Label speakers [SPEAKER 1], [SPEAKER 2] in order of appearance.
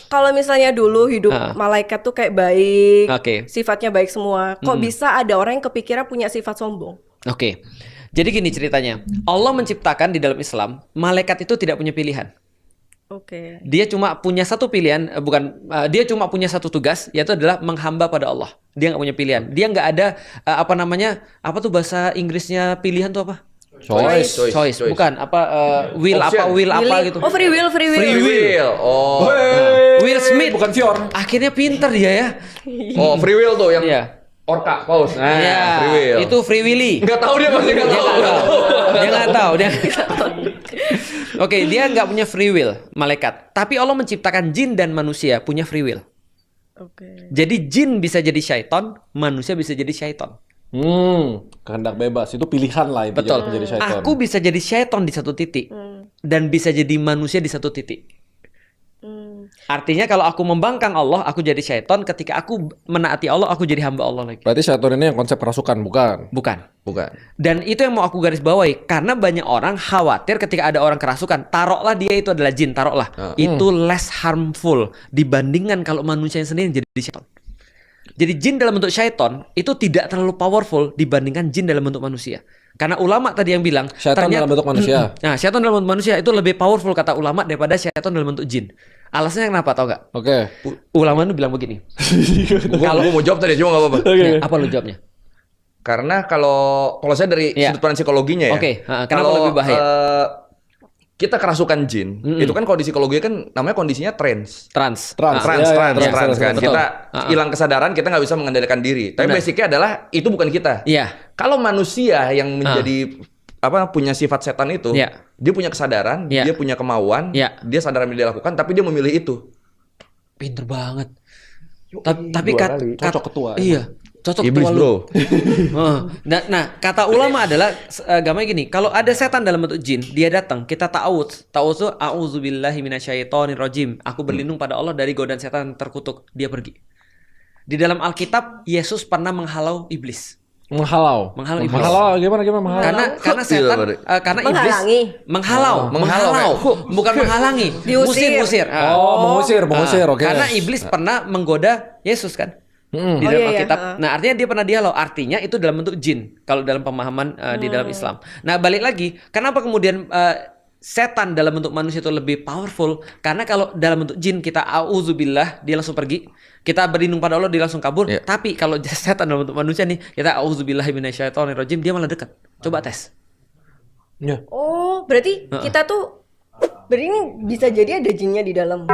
[SPEAKER 1] Kalau misalnya dulu hidup malaikat tuh kayak baik, sifatnya baik semua. Kok bisa ada orang yang kepikiran punya sifat sombong?
[SPEAKER 2] Oke. Jadi gini ceritanya. Allah menciptakan di dalam Islam, malaikat itu tidak punya pilihan.
[SPEAKER 1] Oke.
[SPEAKER 2] Dia cuma punya satu pilihan, dia cuma punya satu tugas, yaitu adalah menghamba pada Allah. Dia nggak punya pilihan. Dia nggak ada apa tuh bahasa Inggrisnya pilihan tuh apa? Choice. Bukan will apa gitu.
[SPEAKER 1] Oh, free will.
[SPEAKER 3] Oh.
[SPEAKER 2] Will Smith.
[SPEAKER 3] Bukan Fior.
[SPEAKER 2] Akhirnya pinter dia ya.
[SPEAKER 3] Oh, free will tuh yang Orca, paus.
[SPEAKER 2] Free will. Itu Free Willy.
[SPEAKER 3] Nggak tahu dia masih nggak tahu.
[SPEAKER 2] Dia nggak tahu. Oke, dia nggak punya free will, malaikat. Tapi Allah menciptakan jin dan manusia punya free will.
[SPEAKER 1] Oke.
[SPEAKER 2] Jadi jin bisa jadi syaiton, manusia bisa jadi syaiton.
[SPEAKER 4] Kehendak bebas itu pilihan lah intinya.
[SPEAKER 2] Betul.
[SPEAKER 4] Menjadi syaiton.
[SPEAKER 2] Aku bisa jadi syaiton di satu titik dan bisa jadi manusia di satu titik. Artinya kalau aku membangkang Allah, aku jadi syaiton. Ketika aku menaati Allah, aku jadi hamba Allah lagi.
[SPEAKER 4] Berarti syaiton ini yang konsep kerasukan, bukan?
[SPEAKER 2] Bukan. Dan itu yang mau aku garis bawahi. Karena banyak orang khawatir ketika ada orang kerasukan. Taruhlah dia itu adalah jin, taruhlah. Itu less harmful dibandingkan kalau manusia yang sendiri jadi syaiton. Jadi jin dalam bentuk syaiton itu tidak terlalu powerful dibandingkan jin dalam bentuk manusia. Karena ulama tadi yang bilang
[SPEAKER 4] syaiton dalam bentuk manusia.
[SPEAKER 2] Nah, syaiton dalam bentuk manusia itu lebih powerful kata ulama daripada syaiton dalam bentuk jin. Alasannya kenapa tau gak?
[SPEAKER 4] Oke.
[SPEAKER 2] Ulama itu bilang begini.
[SPEAKER 3] Kalau mau jawab tadi cuma nggak apa-apa.
[SPEAKER 2] Apa lu jawabnya?
[SPEAKER 3] Karena kalau saya dari sudut pandang psikologinya ya.
[SPEAKER 2] Kenapa lebih bahaya?
[SPEAKER 3] Kita kerasukan jin, itu kan kalau di psikologi kan namanya kondisinya trans kan.
[SPEAKER 2] Betul.
[SPEAKER 3] Kita hilang kesadaran, kita nggak bisa mengendalikan diri. Tapi basicnya adalah itu bukan kita. Kalau manusia yang menjadi punya sifat setan itu, dia punya kesadaran, dia punya kemauan, dia sadar yang dia lakukan, tapi dia memilih itu.
[SPEAKER 2] Pinter banget.
[SPEAKER 4] Tapi cocok ketua.
[SPEAKER 2] Iya. Cocok
[SPEAKER 3] iblis bro.
[SPEAKER 2] Nah, kata ulama adalah gamanya gini, kalau ada setan dalam bentuk jin, dia datang, kita ta'awudz. Ta'awudz itu a'udzubillahi minasyaitonirrajim. Aku berlindung pada Allah dari godaan setan terkutuk. Dia pergi. Di dalam Alkitab, Yesus pernah menghalau iblis.
[SPEAKER 4] Menghalau iblis. Menghalau gimana menghalau?
[SPEAKER 2] Karena setan karena iblis menghalau. Bukan menghalangi. Mengusir.
[SPEAKER 4] Mengusir. Oke.
[SPEAKER 2] Karena iblis pernah menggoda Yesus kan? Di dalam Alkitab. Nah, artinya dia pernah dialog. Artinya itu dalam bentuk jin kalau dalam pemahaman di dalam Islam. Nah, balik lagi, kenapa kemudian setan dalam bentuk manusia itu lebih powerful? Karena kalau dalam bentuk jin kita auzubillah, dia langsung pergi. Kita berlindung pada Allah, dia langsung kabur. Tapi kalau setan dalam bentuk manusia nih, kita auzubillahi minasyaitonirrajim, dia malah dekat. Coba tes.
[SPEAKER 1] Oh, berarti kita tuh ini bisa jadi ada jinnya di dalam.